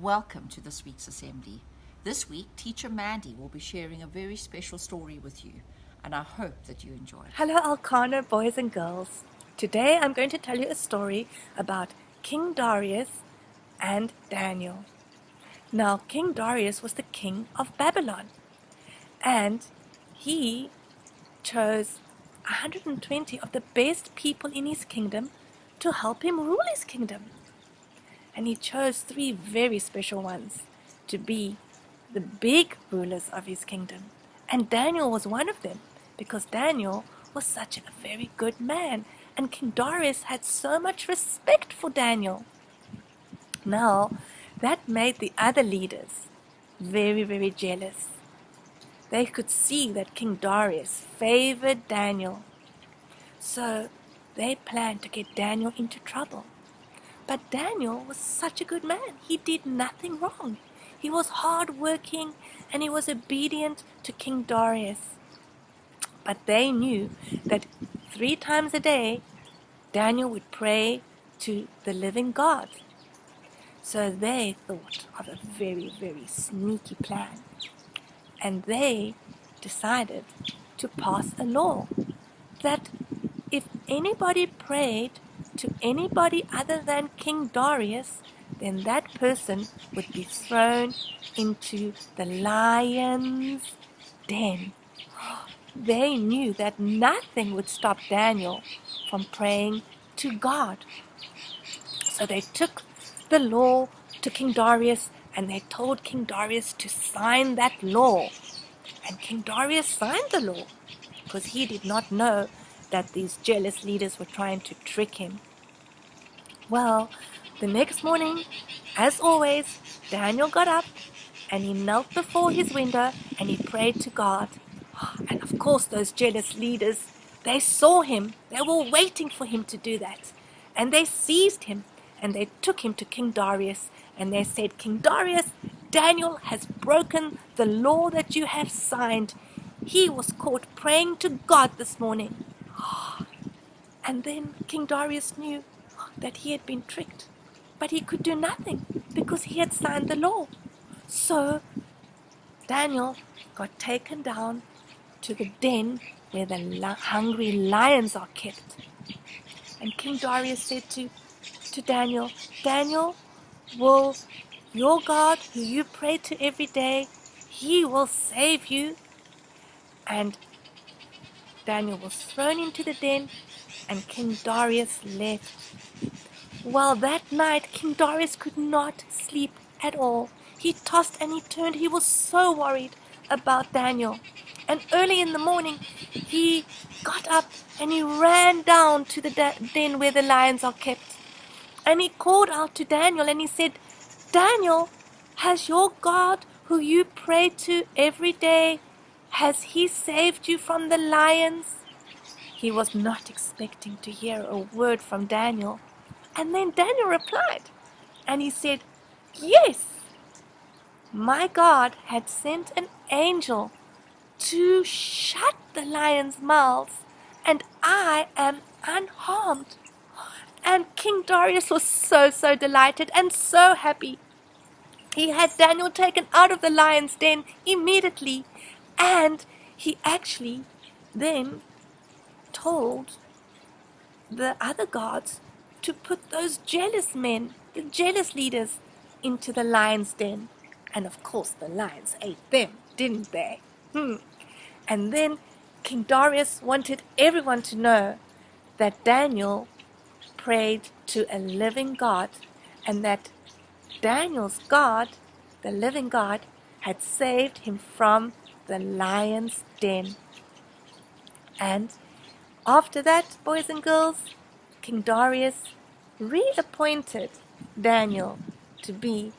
welcome to this week's assembly. This week, Teacher Mandy will be sharing a very special story with you, and I hope that you enjoy it. Hello, Elkanah, boys and girls. Today I'm going to tell you a story about King Darius and Daniel. Now, King Darius was the king of Babylon, and he chose 120 of the best people in his kingdom to help him rule his kingdom. And he chose 3 very special ones to be the big rulers of his kingdom. And Daniel was one of them, because Daniel was such a very good man, and King Darius had so much respect for Daniel. Now, that made the other leaders very, very jealous. They could see that King Darius favored Daniel. So they planned to get Daniel into trouble. But Daniel was such a good man. He did nothing wrong. He was hard-working and he was obedient to King Darius. But they knew that 3 times a day, Daniel would pray to the living God. So they thought of a very, very sneaky plan. And they decided to pass a law that if anybody prayed to anybody other than King Darius, then that person would be thrown into the lion's den. They knew that nothing would stop Daniel from praying to God. So they took the law to King Darius and they told King Darius to sign that law. And King Darius signed the law because he did not know that these jealous leaders were trying to trick him. Well, the next morning, as always, Daniel got up and he knelt before his window and he prayed to God. And of course, those jealous leaders, they saw him. They were waiting for him to do that. And they seized him and they took him to King Darius and they said, King Darius, Daniel has broken the law that you have signed. He was caught praying to God this morning. And then King Darius knew that he had been tricked, but he could do nothing because he had signed the law. So Daniel got taken down to the den where the hungry lions are kept. And King Darius said to Daniel, Daniel, will your God, who you pray to every day, he will save you? And Daniel was thrown into the den, and King Darius left. Well, that night, King Darius could not sleep at all. He tossed and he turned. He was so worried about Daniel. And early in the morning, he got up and he ran down to the den where the lions are kept. And he called out to Daniel and he said, Daniel, has your God, who you pray to every day, has he saved you from the lions? He was not expecting to hear a word from Daniel. And then Daniel replied, and he said, yes, my God had sent an angel to shut the lions' mouths, and I am unharmed. And King Darius was so delighted and so happy. He had Daniel taken out of the lion's den immediately, and he actually then told the other guards to put those jealous men, the jealous leaders, into the lion's den. And of course the lions ate them, didn't they? And then King Darius wanted everyone to know that Daniel prayed to a living God, and that Daniel's God, the living God, had saved him from the lion's den. And after that, boys and girls, King Darius reappointed Daniel to be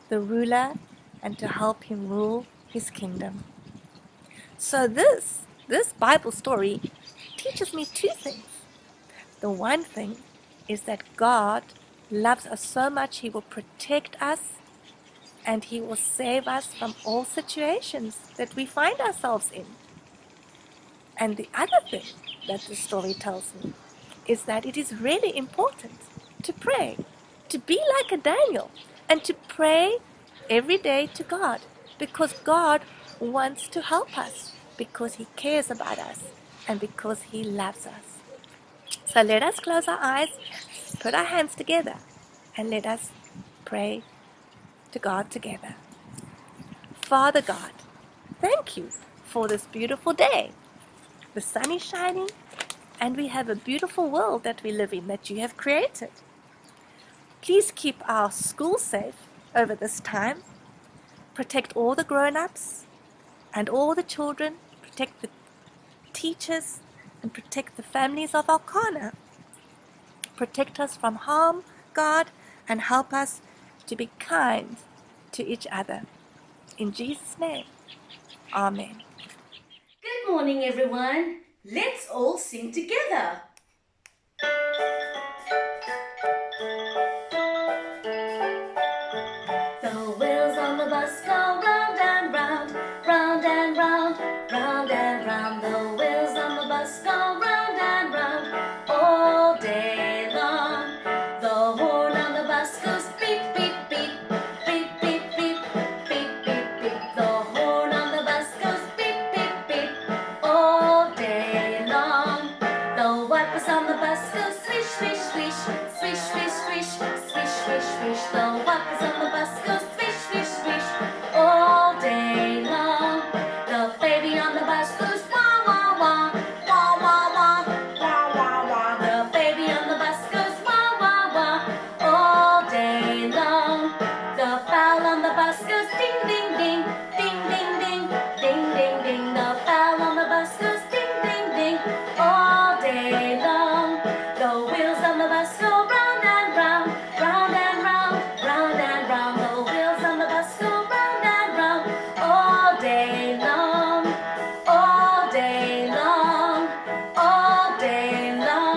the ruler and to help him rule his kingdom. So this Bible story teaches me 2 things. The one thing is that God loves us so much, he will protect us and he will save us from all situations that we find ourselves in. And the other thing that the story tells me is that it is really important to pray, to be like a Daniel, and to pray every day to God, because God wants to help us, because He cares about us, and because He loves us. So let us close our eyes, put our hands together, and let us pray to God together. Father God, thank you for this beautiful day. The sun is shining, and we have a beautiful world that we live in that you have created. Please keep our school safe over this time. Protect all the grown-ups and all the children. Protect the teachers and protect the families of Elkanah. Protect us from harm, God, and help us to be kind to each other. In Jesus' name, Amen. Good morning, everyone. Let's all sing together. The wheels on the bus go round and round, round and round, round and round. The wheels on the bus go round and round all day long. The horn on the bus goes beep, beep, beep, beep, beep, beep, beep, beep, beep. The horn on the bus goes beep, beep, beep all day long. The wipers on the bus go swish, swish, swish, swish, swish, swish, swish, swish, swish. The wipers on the bus go swish, swish, swish all day long. The baby on the bus goes wah, wah, wah, wah, wah, wah, wah, wah, wah. The baby on the bus goes wah, wah, wah all day long. The fowl on the bus goes ding, ding, ding, ding, ding, ding, ding, ding, ding. The fowl on the bus goes ding, ding, ding all day long. The wheels on the bus go round and round, round and round, round and round. The wheels on the bus go round and round all day long, all day long, all day long.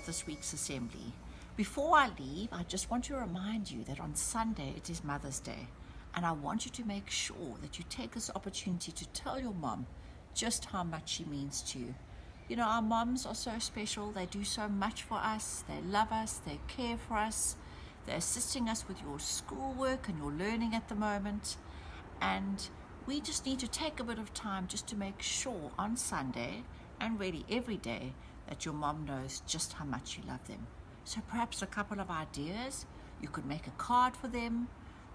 This week's assembly. Before I leave, I just want to remind you that on Sunday it is Mother's Day, and I want you to make sure that you take this opportunity to tell your mom just how much she means to you. You know, our moms are so special. They do so much for us. They love us. They care for us. They're assisting us with your schoolwork and your learning at the moment. And we just need to take a bit of time just to make sure on Sunday, and really every day, that your mom knows just how much you love them. So perhaps a couple of ideas. You could make a card for them,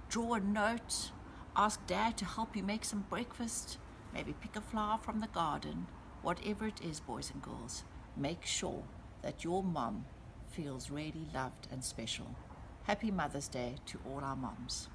draw a note, ask Dad to help you make some breakfast, maybe pick a flower from the garden. Whatever it is, boys and girls, make sure that your mom feels really loved and special. Happy Mother's Day to all our moms.